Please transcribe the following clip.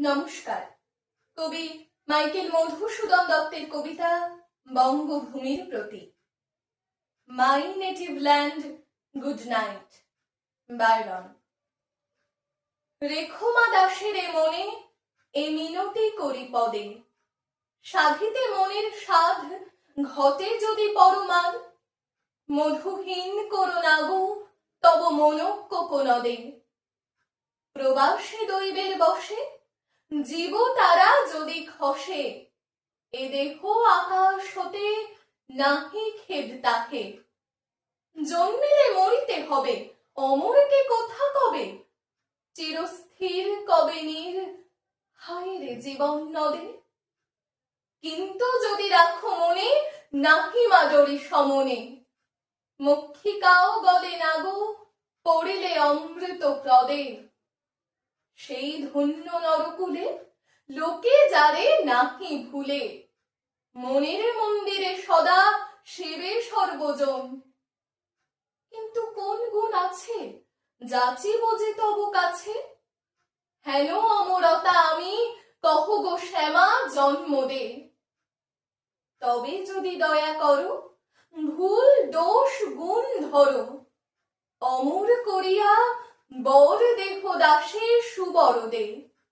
নমস্কার। কবি মাইকেল মধুসূদন দত্তের কবিতা বঙ্গভূমির প্রতি। My native land, good night. Byron. Rekhma দাসের এ মনে এ মিনতি করি পদে, সাধিতে মনের সাধ ঘটে যদি পরমাদ, মধুহীন করো না গো তব মনক্য কোনদে। প্রবাসী দৈবের বসে জীব তারা যদি খসে, এ দেহ আকাশ হতে নাহি খেদ তাকে। জন্মিলে মরিতে হবে, অমরকে কোথা কবে, চিরস্থির কবে নীর হায় রে জীবন নদে। কিন্তু যদি রাখো মনে নাহি মাদরি সমনে, মক্ষিকাও গলে না গো পড়িলে অমৃত প্রদে। সেই ধন্য নরকুলে লোকে যারে নাহি ভুলে, মনের মন্দিরে সদা সেবে সর্বজন। কিন্তু কোন গুণ আছে যাচিব যে তব কাছে, হেন অমরতা আমি কহ গো শ্যামা জন্ম দে। তবে যদি দয়া করো ভুল দোষ গুণ ধরো, অমর করিয়া বর দেহ দাসে সুবর দে।